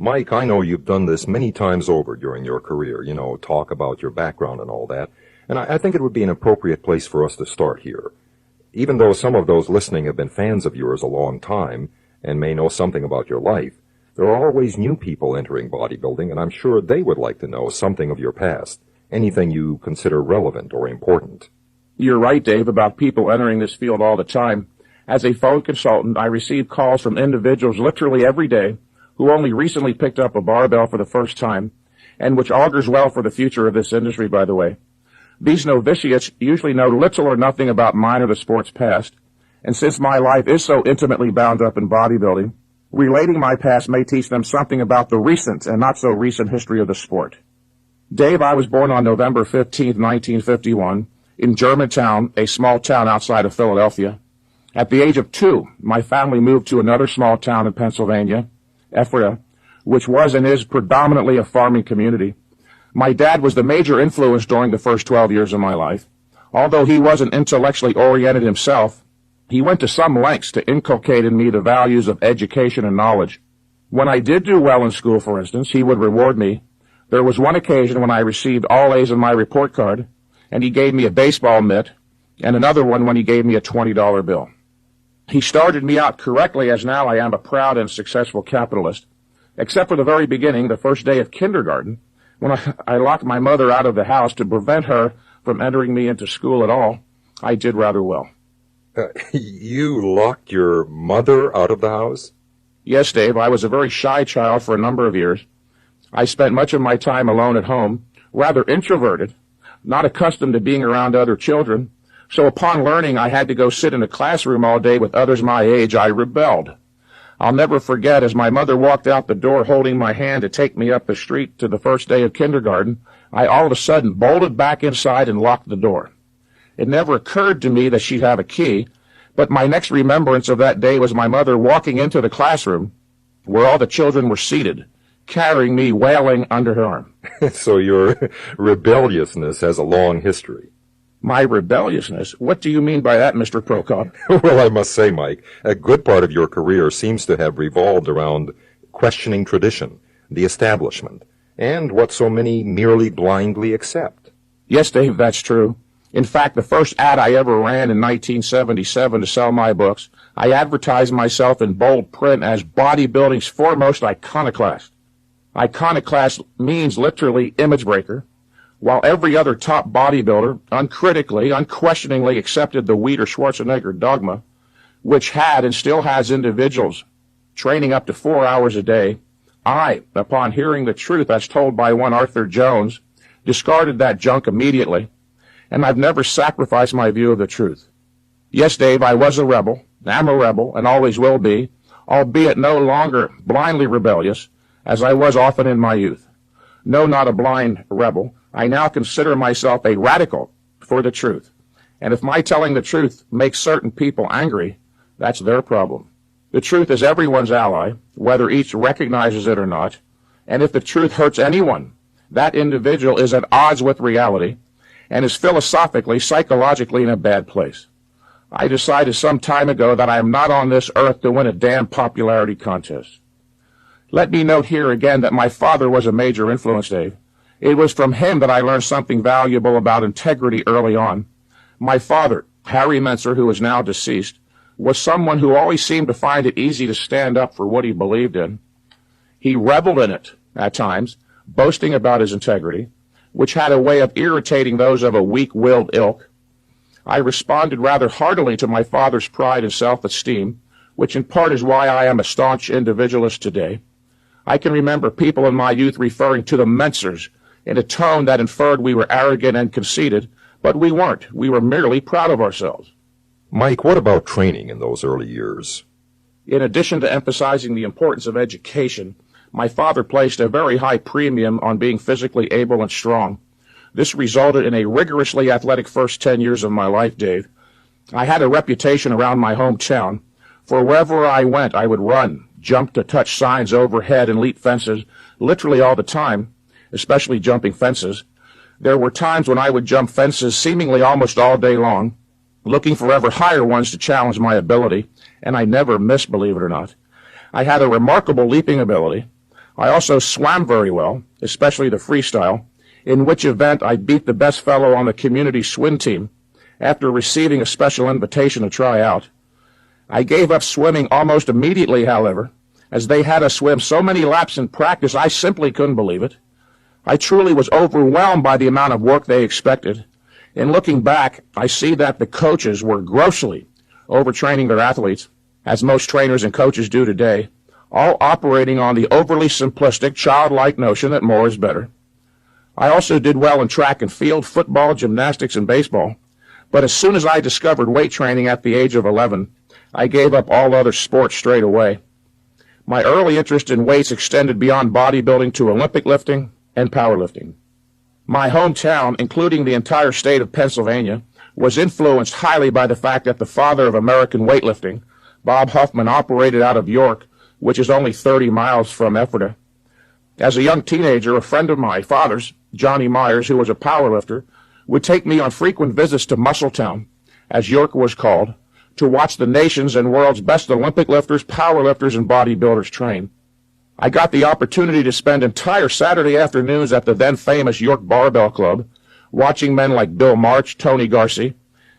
Mike, I know you've done this many times over during your career, talk about your background and all that, and I think it would be an appropriate place for us to start here. Even though some of those listening have been fans of yours a long time and may know something about your life, there are always new people entering bodybuilding, and I'm sure they would like to know something of your past, anything you consider relevant or important. You're right, Dave, about people entering this field all the time. As a phone consultant, I receive calls from individuals literally every day who only recently picked up a barbell for the first time, and which augurs well for the future of this industry, by the way. These novitiates usually know little or nothing about mine or the sport's past, and since my life is so intimately bound up in bodybuilding, relating my past may teach them something about the recent and not so recent history of the sport. Dave, I was born on November 15, 1951, in Germantown, a small town outside of Philadelphia. At the age of 2, my family moved to another small town in Pennsylvania, Ephrata, which was and is predominantly a farming community. My dad was the major influence during the first 12 years of my life. Although he wasn't intellectually oriented himself, he went to some lengths to inculcate in me the values of education and knowledge. When I did do well in school, for instance, he would reward me. There was one occasion when I received all A's on my report card, and he gave me a baseball mitt, and another one when he gave me a $20 bill. He started me out correctly, as now I am a proud and successful capitalist. Except for the very beginning, the first day of kindergarten, when I locked my mother out of the house to prevent her from entering me into school at all, I did rather well. You locked your mother out of the house? Yes, Dave, I was a very shy child for a number of years. I spent much of my time alone at home, rather introverted, not accustomed to being around other children, so upon learning I had to go sit in a classroom all day with others my age, I rebelled. I'll never forget, as my mother walked out the door holding my hand to take me up the street to the first day of kindergarten, I all of a sudden bolted back inside and locked the door. It never occurred to me that she'd have a key, but my next remembrance of that day was my mother walking into the classroom where all the children were seated, carrying me wailing under her arm. So your rebelliousness has a long history. My rebelliousness? What do you mean by that, Mr. Prokop? Well, I must say, Mike, a good part of your career seems to have revolved around questioning tradition, the establishment, and what so many merely blindly accept. Yes, Dave, that's true. In fact, the first ad I ever ran in 1977 to sell my books, I advertised myself in bold print as bodybuilding's foremost iconoclast. Iconoclast means literally image breaker. While every other top bodybuilder uncritically, unquestioningly accepted the Weider-Schwarzenegger dogma, which had and still has individuals training up to 4 hours a day, I, upon hearing the truth as told by one Arthur Jones, discarded that junk immediately, and I've never sacrificed my view of the truth. Yes, Dave, I was a rebel, am a rebel, and always will be, albeit no longer blindly rebellious, as I was often in my youth. No, not a blind rebel. I now consider myself a radical for the truth. And if my telling the truth makes certain people angry, that's their problem. The truth is everyone's ally, whether each recognizes it or not. And if the truth hurts anyone, that individual is at odds with reality and is philosophically, psychologically in a bad place. I decided some time ago that I am not on this earth to win a damn popularity contest. Let me note here again that my father was a major influence, Dave. It was from him that I learned something valuable about integrity early on. My father, Harry Mentzer, who is now deceased, was someone who always seemed to find it easy to stand up for what he believed in. He reveled in it at times, boasting about his integrity, which had a way of irritating those of a weak-willed ilk. I responded rather heartily to my father's pride and self-esteem, which in part is why I am a staunch individualist today. I can remember people in my youth referring to the Mentzers in a tone that inferred we were arrogant and conceited, but we weren't. We were merely proud of ourselves. Mike, what about training in those early years? In addition to emphasizing the importance of education, my father placed a very high premium on being physically able and strong. This resulted in a rigorously athletic first 10 years of my life, Dave. I had a reputation around my hometown, for wherever I went I would run, jump to touch signs overhead and leap fences, literally all the time, especially jumping fences. There were times when I would jump fences seemingly almost all day long, looking for ever higher ones to challenge my ability, and I never missed, believe it or not. I had a remarkable leaping ability. I also swam very well, especially the freestyle, in which event I beat the best fellow on the community swim team after receiving a special invitation to try out. I gave up swimming almost immediately, however, as they had us swim so many laps in practice I simply couldn't believe it. I truly was overwhelmed by the amount of work they expected. In looking back, I see that the coaches were grossly overtraining their athletes, as most trainers and coaches do today, all operating on the overly simplistic, childlike notion that more is better. I also did well in track and field, football, gymnastics, and baseball, but as soon as I discovered weight training at the age of 11, I gave up all other sports straight away. My early interest in weights extended beyond bodybuilding to Olympic lifting and powerlifting. My hometown, including the entire state of Pennsylvania, was influenced highly by the fact that the father of American weightlifting, Bob Huffman, operated out of York, which is only 30 miles from Ephrata. As a young teenager, a friend of my father's, Johnny Myers, who was a powerlifter, would take me on frequent visits to Muscletown, as York was called, to watch the nation's and world's best Olympic lifters, powerlifters, and bodybuilders train. I got the opportunity to spend entire Saturday afternoons at the then famous York Barbell Club, watching men like Bill March, Tony Garcia,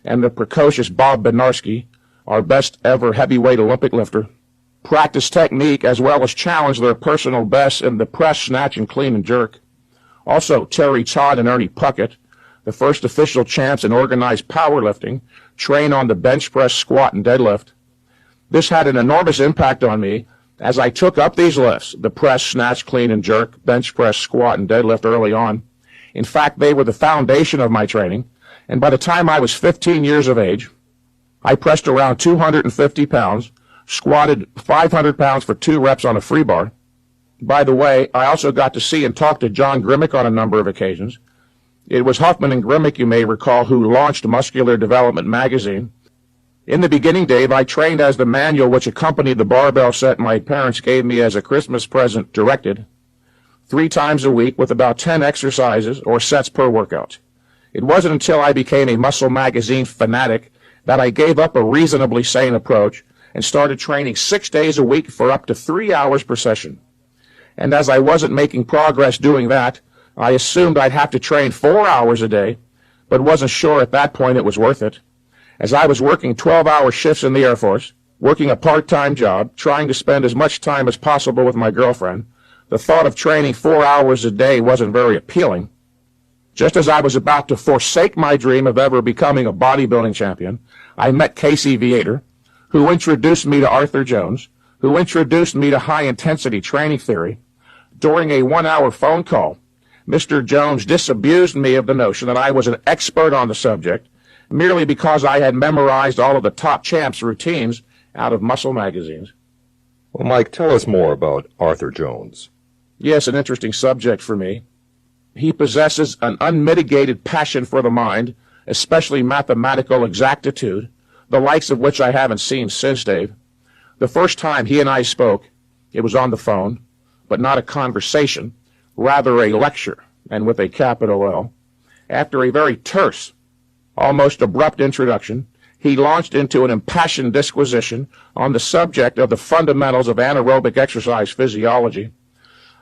and the precocious Bob Bednarski, our best ever heavyweight Olympic lifter, practice technique as well as challenge their personal bests in the press, snatch, and clean and jerk. Also, Terry Todd and Ernie Puckett, the first official champs in organized powerlifting, train on the bench press, squat, and deadlift. This had an enormous impact on me as I took up these lifts, the press, snatch, clean, and jerk, bench press, squat, and deadlift early on. In fact, they were the foundation of my training, and by the time I was 15 years of age, I pressed around 250 pounds, squatted 500 pounds for 2 reps on a free bar. By the way, I also got to see and talk to John Grimmick on a number of occasions. It was Huffman and Grimmick, you may recall, who launched Muscular Development magazine. In the beginning, Dave, I trained as the manual which accompanied the barbell set my parents gave me as a Christmas present directed, 3 times a week with about 10 exercises or sets per workout. It wasn't until I became a Muscle Magazine fanatic that I gave up a reasonably sane approach and started training 6 days a week for up to 3 hours per session. And as I wasn't making progress doing that, I assumed I'd have to train 4 hours a day, but wasn't sure at that point it was worth it. As I was working 12-hour shifts in the Air Force, working a part-time job, trying to spend as much time as possible with my girlfriend, the thought of training 4 hours a day wasn't very appealing. Just as I was about to forsake my dream of ever becoming a bodybuilding champion, I met Casey Viator, who introduced me to Arthur Jones, who introduced me to high-intensity training theory. During a 1-hour phone call, Mr. Jones disabused me of the notion that I was an expert on the subject merely because I had memorized all of the top champs' routines out of muscle magazines. Well, Mike, tell us more about Arthur Jones. Yes, an interesting subject for me. He possesses an unmitigated passion for the mind, especially mathematical exactitude, the likes of which I haven't seen since, Dave. The first time he and I spoke, it was on the phone, but not a conversation, rather a lecture, and with a capital L. After a very terse, almost abrupt introduction, he launched into an impassioned disquisition on the subject of the fundamentals of anaerobic exercise physiology.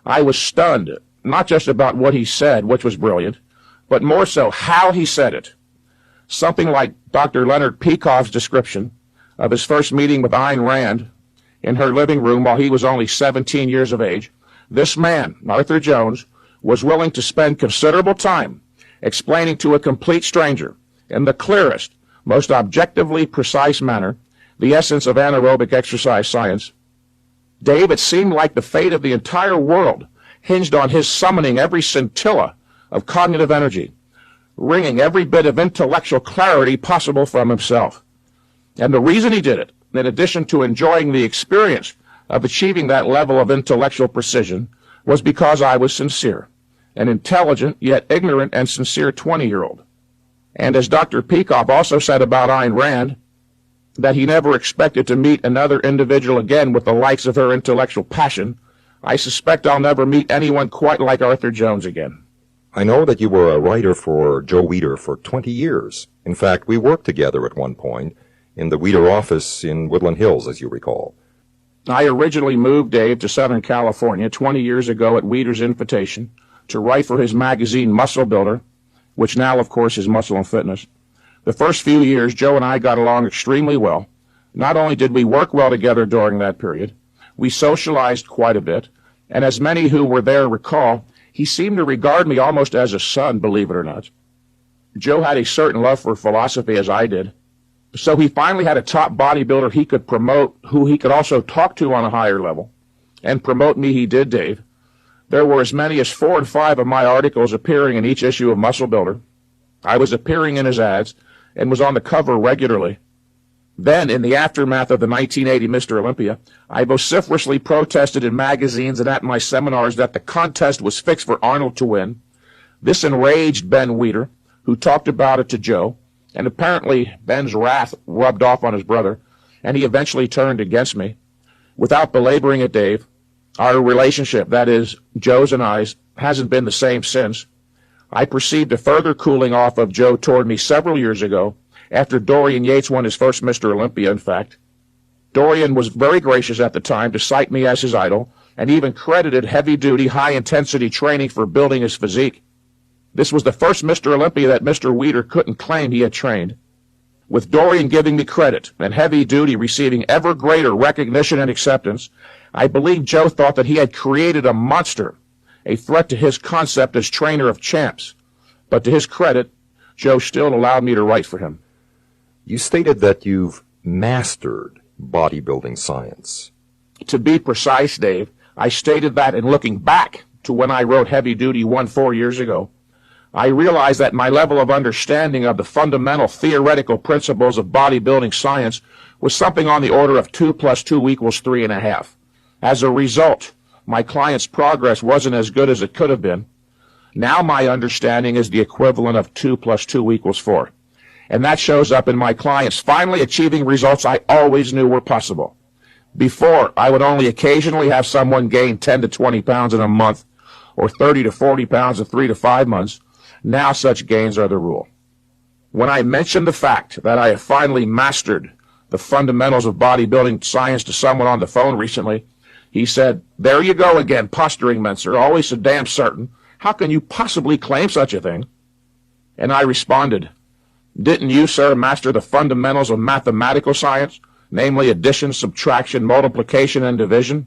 I was stunned, not just about what he said, which was brilliant, but more so how he said it. Something like Dr. Leonard Peikoff's description of his first meeting with Ayn Rand in her living room while he was only 17 years of age. This man, Arthur Jones, was willing to spend considerable time explaining to a complete stranger, in the clearest, most objectively precise manner, the essence of anaerobic exercise science. Dave, it seemed like the fate of the entire world hinged on his summoning every scintilla of cognitive energy, wringing every bit of intellectual clarity possible from himself. And the reason he did it, in addition to enjoying the experience of achieving that level of intellectual precision, was because I was sincere, an intelligent yet ignorant and sincere 20-year-old. And as Dr. Peikoff also said about Ayn Rand, that he never expected to meet another individual again with the likes of her intellectual passion, I suspect I'll never meet anyone quite like Arthur Jones again. I know that you were a writer for Joe Weider for 20 years. In fact, we worked together at one point in the Weider office in Woodland Hills, as you recall. I originally moved Dave to Southern California 20 years ago at Weider's invitation to write for his magazine Muscle Builder, which now, of course, is Muscle and Fitness. The first few years, Joe and I got along extremely well. Not only did we work well together during that period, we socialized quite a bit, and as many who were there recall, he seemed to regard me almost as a son, believe it or not. Joe had a certain love for philosophy, as I did, so he finally had a top bodybuilder he could promote, who he could also talk to on a higher level. And promote me he did, Dave. There were as many as 4 and 5 of my articles appearing in each issue of Muscle Builder. I was appearing in his ads and was on the cover regularly. Then, in the aftermath of the 1980 Mr. Olympia, I vociferously protested in magazines and at my seminars that the contest was fixed for Arnold to win. This enraged Ben Weider, who talked about it to Joe, and apparently Ben's wrath rubbed off on his brother, and he eventually turned against me. Without belaboring it, Dave, our relationship, that is, Joe's and I's, hasn't been the same since. I perceived a further cooling off of Joe toward me several years ago, after Dorian Yates won his first Mr. Olympia, in fact. Dorian was very gracious at the time to cite me as his idol, and even credited heavy-duty, high-intensity training for building his physique. This was the first Mr. Olympia that Mr. Weider couldn't claim he had trained. With Dorian giving me credit and heavy duty receiving ever greater recognition and acceptance, I believe Joe thought that he had created a monster, a threat to his concept as trainer of champs. But to his credit, Joe still allowed me to write for him. You stated that you've mastered bodybuilding science. To be precise, Dave, I stated that in looking back to when I wrote Heavy Duty 1 4 years ago. I realized that my level of understanding of the fundamental theoretical principles of bodybuilding science was something on the order of 2 + 2 = 3.5. As a result, my client's progress wasn't as good as it could have been. Now my understanding is the equivalent of 2 + 2 = 4. And that shows up in my clients finally achieving results I always knew were possible. Before, I would only occasionally have someone gain 10 to 20 pounds in a month, or 30 to 40 pounds in 3 to 5 months. Now such gains are the rule. When I mentioned the fact that I have finally mastered the fundamentals of bodybuilding science to someone on the phone recently, he said, "There you go again, posturing, Mentzer, always so damn certain. How can you possibly claim such a thing?" And I responded, "Didn't you, sir, master the fundamentals of mathematical science, namely addition, subtraction, multiplication, and division?"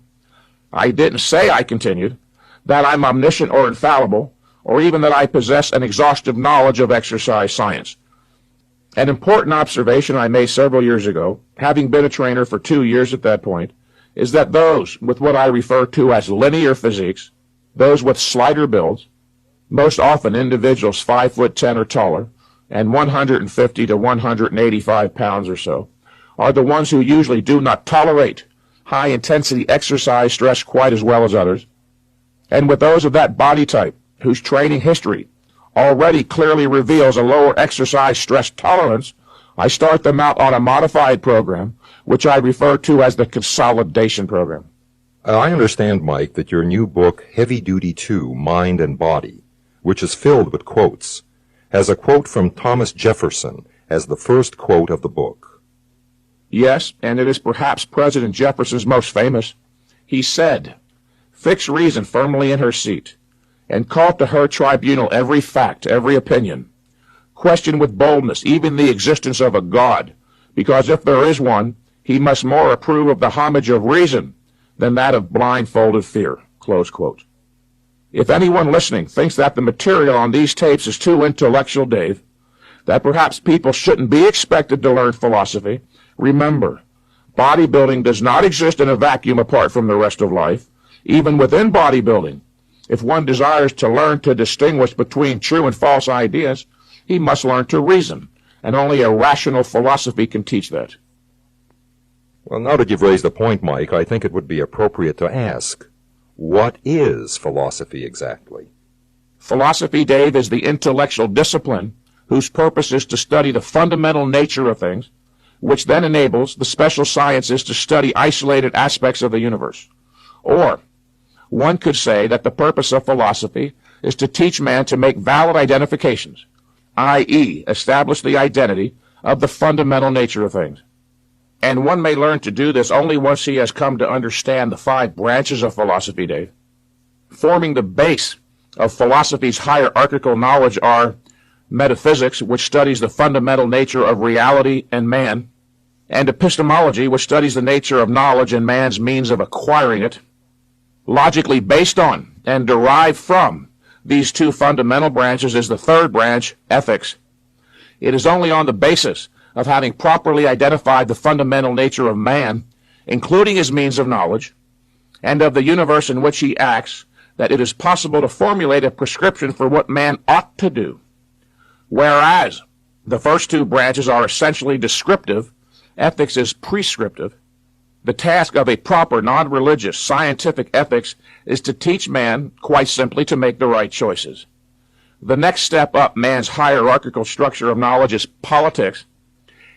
I didn't say, I continued, that I'm omniscient or infallible, or even that I possess an exhaustive knowledge of exercise science. An important observation I made several years ago, having been a trainer for 2 years at that point, is that those with what I refer to as linear physiques, those with slighter builds, most often individuals 5'10" or taller, and 150 to 185 pounds or so, are the ones who usually do not tolerate high-intensity exercise stress quite as well as others. And with those of that body type, whose training history already clearly reveals a lower exercise stress tolerance, I start them out on a modified program, which I refer to as the consolidation program. I understand, Mike, that your new book, Heavy Duty 2, Mind and Body, which is filled with quotes, has a quote from Thomas Jefferson as the first quote of the book. Yes, and it is perhaps President Jefferson's most famous. He said, "Fix reason firmly in her seat, and call to her tribunal every fact, every opinion. Question with boldness even the existence of a God, because if there is one, he must more approve of the homage of reason than that of blindfolded fear." Close quote. If anyone listening thinks that the material on these tapes is too intellectual, Dave, that perhaps people shouldn't be expected to learn philosophy, remember, bodybuilding does not exist in a vacuum apart from the rest of life. Even within bodybuilding, if one desires to learn to distinguish between true and false ideas, he must learn to reason, and only a rational philosophy can teach that. Well, now that you've raised the point, Mike, I think it would be appropriate to ask, what is philosophy exactly? Philosophy, Dave, is the intellectual discipline whose purpose is to study the fundamental nature of things, which then enables the special sciences to study isolated aspects of the universe. Or, one could say that the purpose of philosophy is to teach man to make valid identifications, i.e., establish the identity of the fundamental nature of things. And one may learn to do this only once he has come to understand the 5 branches of philosophy, Dave. Forming the base of philosophy's hierarchical knowledge are metaphysics, which studies the fundamental nature of reality and man, and epistemology, which studies the nature of knowledge and man's means of acquiring it. Logically based on and derived from these 2 fundamental branches is the 3rd branch, ethics. It is only on the basis of having properly identified the fundamental nature of man, including his means of knowledge, and of the universe in which he acts, that it is possible to formulate a prescription for what man ought to do. Whereas the first 2 branches are essentially descriptive, ethics is prescriptive. The task of a proper, non-religious, scientific ethics is to teach man, quite simply, to make the right choices. The next step up man's hierarchical structure of knowledge is politics.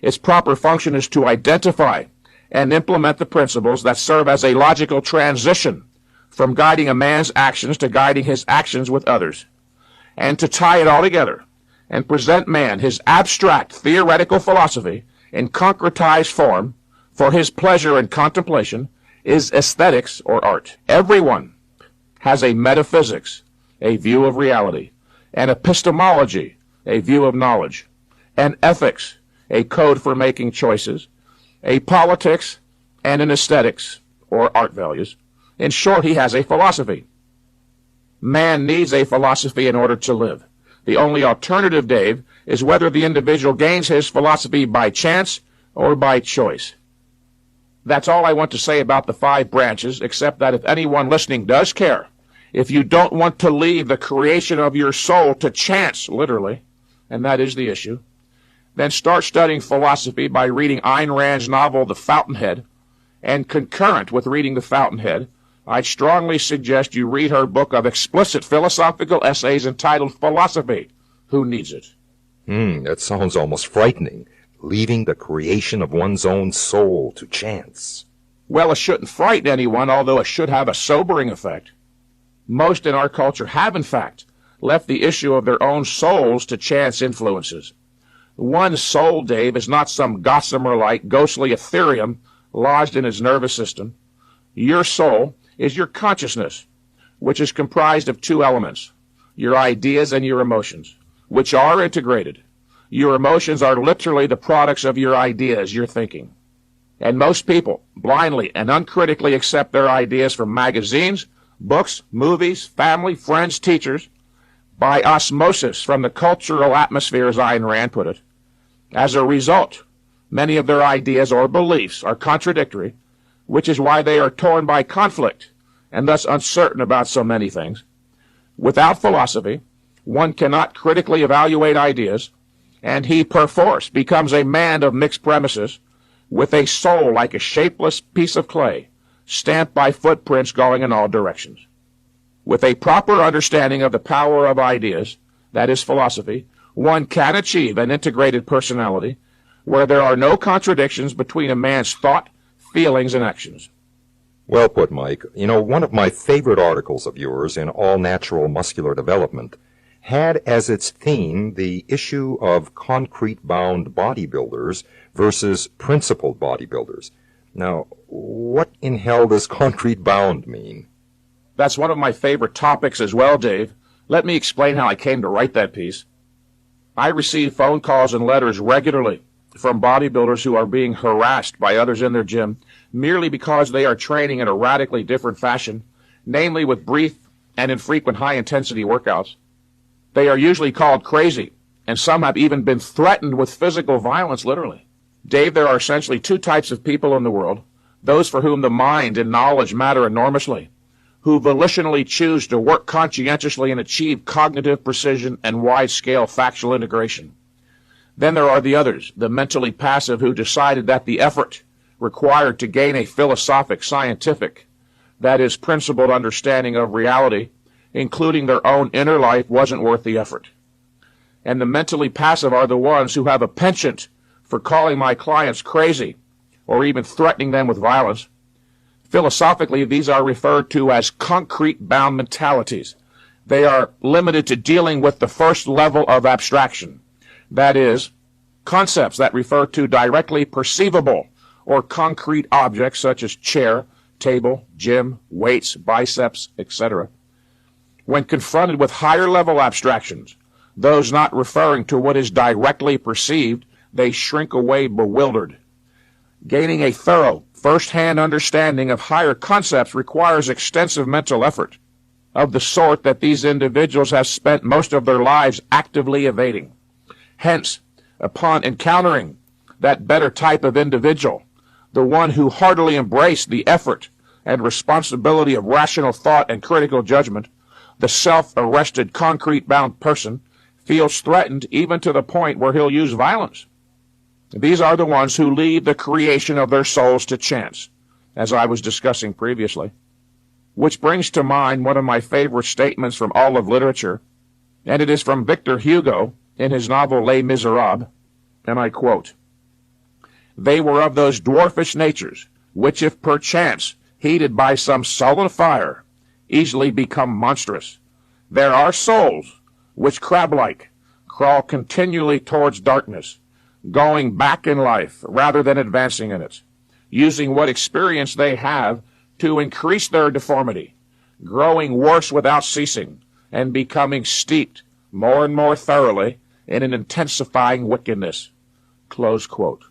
Its proper function is to identify and implement the principles that serve as a logical transition from guiding a man's actions to guiding his actions with others, and to tie it all together and present man his abstract theoretical philosophy in concretized form for his pleasure and contemplation is aesthetics or art. Everyone has a metaphysics, a view of reality, an epistemology, a view of knowledge, an ethics, a code for making choices, a politics, and an aesthetics or art values. In short, he has a philosophy. Man needs a philosophy in order to live. The only alternative, Dave, is whether the individual gains his philosophy by chance or by choice. That's all I want to say about the 5 branches, except that if anyone listening does care, if you don't want to leave the creation of your soul to chance, literally, and that is the issue, then start studying philosophy by reading Ayn Rand's novel The Fountainhead, and concurrent with reading The Fountainhead, I strongly suggest you read her book of explicit philosophical essays entitled Philosophy. Who needs it? That sounds almost frightening. Leaving the creation of one's own soul to chance. Well, it shouldn't frighten anyone, although it should have a sobering effect. Most in our culture have, in fact, left the issue of their own souls to chance influences. One's soul, Dave, is not some gossamer-like, ghostly ethereum lodged in his nervous system. Your soul is your consciousness, which is comprised of 2 elements, your ideas and your emotions, which are integrated. Your emotions are literally the products of your ideas, your thinking. And most people blindly and uncritically accept their ideas from magazines, books, movies, family, friends, teachers, by osmosis from the cultural atmosphere, as Ayn Rand put it. As a result, many of their ideas or beliefs are contradictory, which is why they are torn by conflict and thus uncertain about so many things. Without philosophy, one cannot critically evaluate ideas, and he perforce becomes a man of mixed premises, with a soul like a shapeless piece of clay, stamped by footprints going in all directions. With a proper understanding of the power of ideas, that is philosophy, one can achieve an integrated personality where there are no contradictions between a man's thought, feelings, and actions. Well put, Mike. You know, one of my favorite articles of yours in All Natural Muscular Development had as its theme the issue of concrete-bound bodybuilders versus principled bodybuilders. Now, what in hell does concrete-bound mean? That's one of my favorite topics as well, Dave. Let me explain how I came to write that piece. I receive phone calls and letters regularly from bodybuilders who are being harassed by others in their gym merely because they are training in a radically different fashion, namely with brief and infrequent high-intensity workouts. They are usually called crazy, and some have even been threatened with physical violence, literally. Dave, there are essentially 2 types of people in the world, those for whom the mind and knowledge matter enormously, who volitionally choose to work conscientiously and achieve cognitive precision and wide-scale factual integration. Then there are the others, the mentally passive, who decided that the effort required to gain a philosophic, scientific, that is, principled understanding of reality, including their own inner life, wasn't worth the effort. And the mentally passive are the ones who have a penchant for calling my clients crazy or even threatening them with violence. Philosophically, these are referred to as concrete-bound mentalities. They are limited to dealing with the first level of abstraction, that is, concepts that refer to directly perceivable or concrete objects such as chair, table, gym, weights, biceps, etc. When confronted with higher-level abstractions, those not referring to what is directly perceived, they shrink away bewildered. Gaining a thorough, first-hand understanding of higher concepts requires extensive mental effort, of the sort that these individuals have spent most of their lives actively evading. Hence, upon encountering that better type of individual, the one who heartily embraced the effort and responsibility of rational thought and critical judgment, the self-arrested, concrete-bound person feels threatened even to the point where he'll use violence. These are the ones who leave the creation of their souls to chance, as I was discussing previously. Which brings to mind one of my favorite statements from all of literature, and it is from Victor Hugo in his novel Les Miserables, and I quote, "They were of those dwarfish natures, which if perchance heated by some sullen fire, easily become monstrous. There are souls which, crab-like, crawl continually towards darkness, going back in life rather than advancing in it, using what experience they have to increase their deformity, growing worse without ceasing, and becoming steeped more and more thoroughly in an intensifying wickedness." Close quote.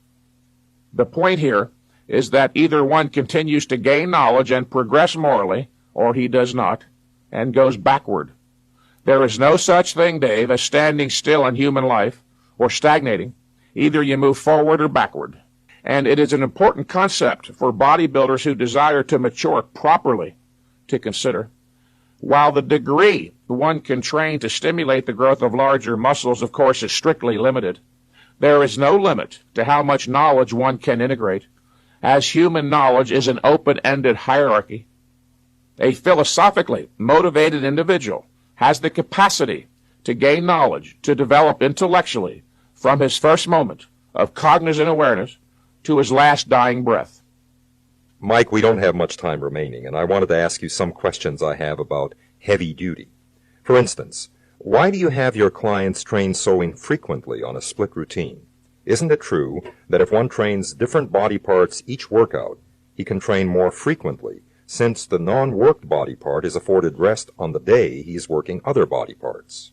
The point here is that either one continues to gain knowledge and progress morally, or he does not, and goes backward. There is no such thing, Dave, as standing still in human life, or stagnating. Either you move forward or backward. And it is an important concept for bodybuilders who desire to mature properly to consider. While the degree one can train to stimulate the growth of larger muscles, of course, is strictly limited, there is no limit to how much knowledge one can integrate, as human knowledge is an open-ended hierarchy. A philosophically motivated individual has the capacity to gain knowledge, to develop intellectually from his first moment of cognizant awareness to his last dying breath. Mike, we don't have much time remaining, and I wanted to ask you some questions I have about heavy duty. For instance, why do you have your clients train so infrequently on a split routine? Isn't it true that if one trains different body parts each workout, he can train more frequently, since the non-worked body part is afforded rest on the day he is working other body parts?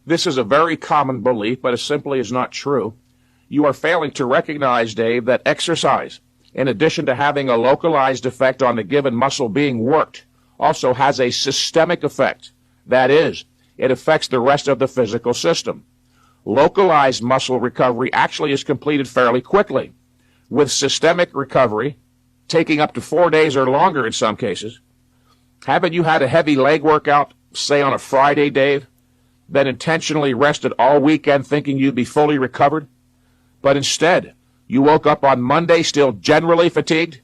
This is a very common belief, but it simply is not true. You are failing to recognize, Dave, that exercise, in addition to having a localized effect on the given muscle being worked, also has a systemic effect. That is, it affects the rest of the physical system. Localized muscle recovery actually is completed fairly quickly, with systemic recovery taking up to 4 days or longer in some cases. Haven't you had a heavy leg workout, say on a Friday, Dave, then intentionally rested all weekend thinking you'd be fully recovered? But instead, you woke up on Monday still generally fatigued?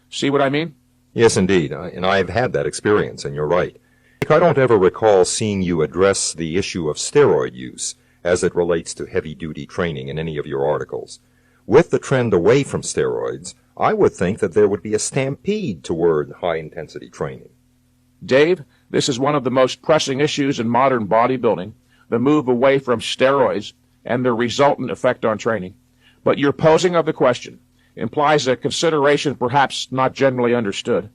See what I mean? Yes, indeed, and I've had that experience, and you're right. I don't ever recall seeing you address the issue of steroid use as it relates to heavy-duty training in any of your articles. With the trend away from steroids, I would think that there would be a stampede toward high-intensity training. Dave, this is one of the most pressing issues in modern bodybuilding, the move away from steroids and their resultant effect on training. But your posing of the question implies a consideration perhaps not generally understood.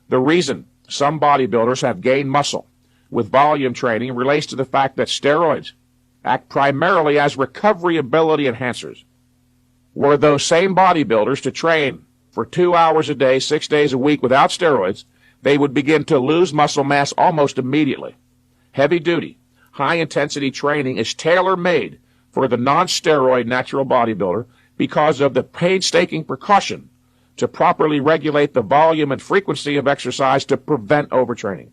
The reason some bodybuilders have gained muscle with volume training relates to the fact that steroids act primarily as recovery ability enhancers. Were those same bodybuilders to train for 2 hours a day, 6 days a week without steroids, they would begin to lose muscle mass almost immediately. Heavy-duty, high-intensity training is tailor-made for the non-steroid natural bodybuilder because of the painstaking precaution to properly regulate the volume and frequency of exercise to prevent overtraining.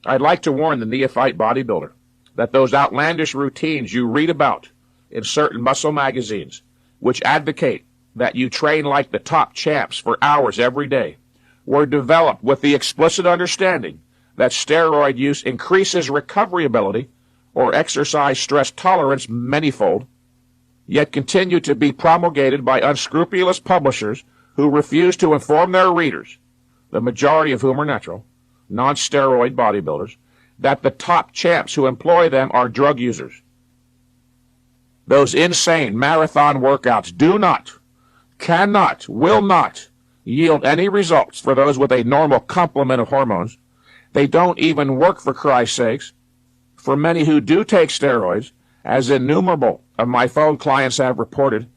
I'd like to warn the neophyte bodybuilder that those outlandish routines you read about in certain muscle magazines, which advocate that you train like the top champs for hours every day, were developed with the explicit understanding that steroid use increases recovery ability or exercise stress tolerance manyfold, yet continue to be promulgated by unscrupulous publishers who refuse to inform their readers, the majority of whom are natural, non-steroid bodybuilders, that the top champs who employ them are drug users. Those insane marathon workouts do not cannot, will not yield any results for those with a normal complement of hormones. They don't even work, for Christ's sakes. For many who do take steroids, as innumerable of my phone clients have reported,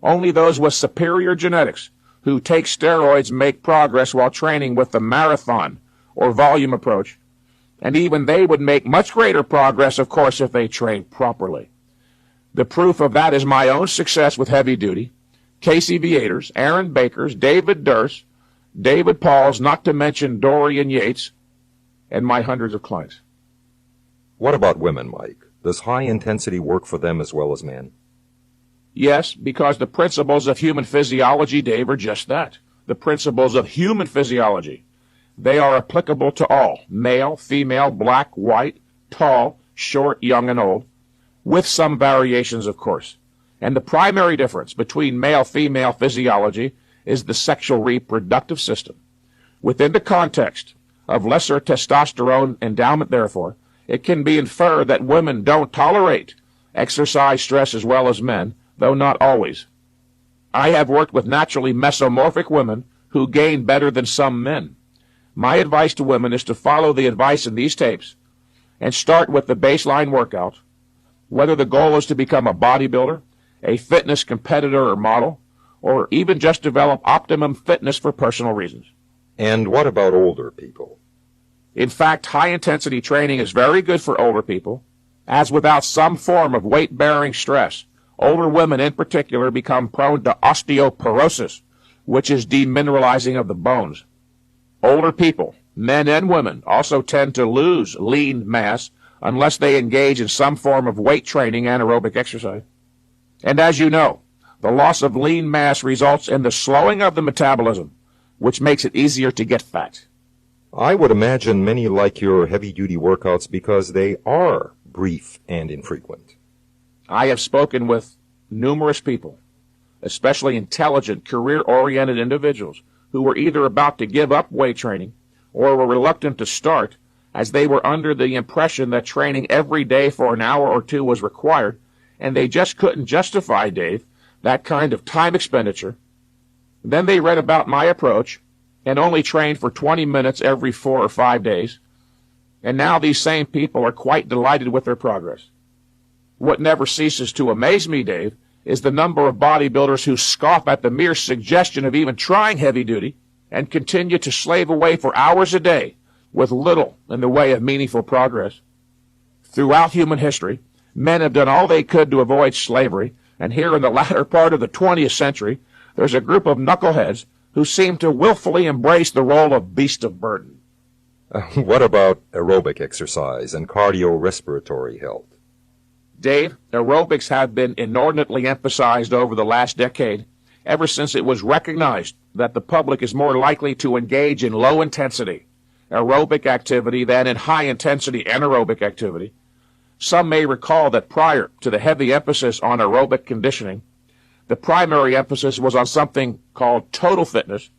only those with superior genetics who take steroids make progress while training with the marathon or volume approach, and even they would make much greater progress, of course, if they trained properly. The proof of that is my own success with heavy duty, Casey Viators, Aaron Bakers, David Durst, David Pauls, not to mention Dorian Yates, and my hundreds of clients. What about women, Mike? Does high intensity work for them as well as men? Yes, because the principles of human physiology, Dave, are just that. The principles of human physiology. They are applicable to all, male, female, black, white, tall, short, young, and old, with some variations, of course. And the primary difference between male-female physiology is the sexual reproductive system. Within the context of lesser testosterone endowment, therefore, it can be inferred that women don't tolerate exercise stress as well as men, though not always. I have worked with naturally mesomorphic women who gain better than some men. My advice to women is to follow the advice in these tapes and start with the baseline workout, whether the goal is to become a bodybuilder, a fitness competitor or model, or even just develop optimum fitness for personal reasons. And what about older people? In fact, high-intensity training is very good for older people, as without some form of weight-bearing stress, older women in particular become prone to osteoporosis, which is demineralizing of the bones. Older people, men and women, also tend to lose lean mass unless they engage in some form of weight training and aerobic exercise. And as you know, the loss of lean mass results in the slowing of the metabolism, which makes it easier to get fat. I would imagine many like your heavy-duty workouts because they are brief and infrequent. I have spoken with numerous people, especially intelligent, career-oriented individuals, who were either about to give up weight training or were reluctant to start as they were under the impression that training every day for an hour or two was required, and they just couldn't justify, Dave, that kind of time expenditure. Then they read about my approach and only trained for 20 minutes every 4 or 5 days, and now these same people are quite delighted with their progress. What never ceases to amaze me, Dave, is the number of bodybuilders who scoff at the mere suggestion of even trying heavy duty and continue to slave away for hours a day with little in the way of meaningful progress. Throughout human history, men have done all they could to avoid slavery, and here in the latter part of the 20th century, there's a group of knuckleheads who seem to willfully embrace the role of beast of burden. What about aerobic exercise and cardiorespiratory health? Dave, aerobics have been inordinately emphasized over the last decade, ever since it was recognized that the public is more likely to engage in low-intensity aerobic activity than in high-intensity anaerobic activity. Some may recall that prior to the heavy emphasis on aerobic conditioning, the primary emphasis was on something called total fitness.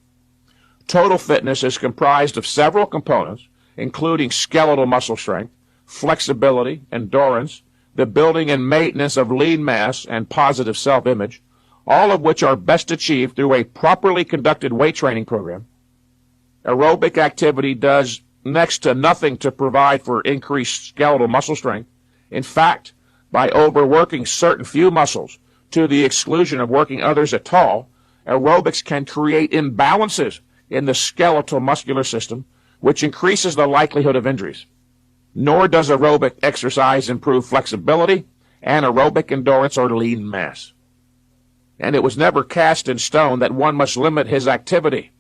Total fitness is comprised of several components, including skeletal muscle strength, flexibility, endurance, the building and maintenance of lean mass, and positive self-image, all of which are best achieved through a properly conducted weight training program. Aerobic activity does next to nothing to provide for increased skeletal muscle strength. In fact, by overworking certain few muscles to the exclusion of working others at all, aerobics can create imbalances in the skeletal muscular system, which increases the likelihood of injuries. Nor does aerobic exercise improve flexibility, anaerobic endurance, or lean mass. And it was never cast in stone that one must limit his activity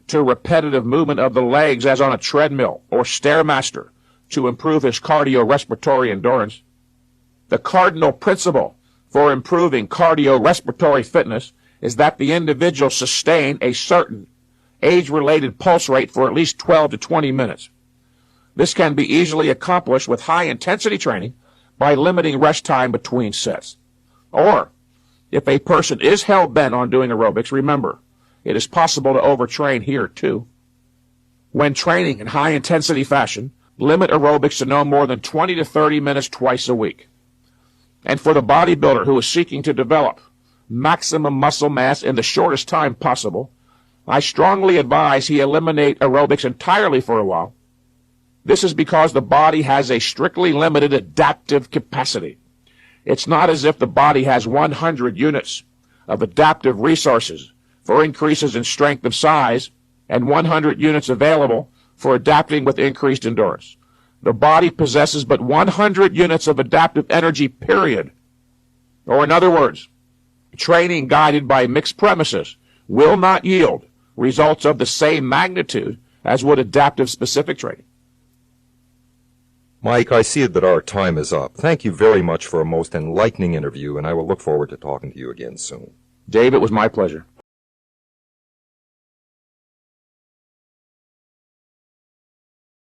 to repetitive movement of the legs as on a treadmill or stairmaster to improve his cardiorespiratory endurance. The cardinal principle for improving cardiorespiratory fitness is that the individual sustain a certain age-related pulse rate for at least 12 to 20 minutes. This can be easily accomplished with high-intensity training by limiting rest time between sets. Or, if a person is hell-bent on doing aerobics, remember, it is possible to overtrain here too. When training in high-intensity fashion, limit aerobics to no more than 20 to 30 minutes twice a week. And for the bodybuilder who is seeking to develop maximum muscle mass in the shortest time possible, I strongly advise he eliminate aerobics entirely for a while. This is because the body has a strictly limited adaptive capacity. It's not as if the body has 100 units of adaptive resources for increases in strength of size and 100 units available for adapting with increased endurance. The body possesses but 100 units of adaptive energy, period. Or in other words, training guided by mixed premises will not yield results of the same magnitude as would adaptive specific training. Mike, I see that our time is up. Thank you very much for a most enlightening interview, and I will look forward to talking to you again soon. Dave, it was my pleasure.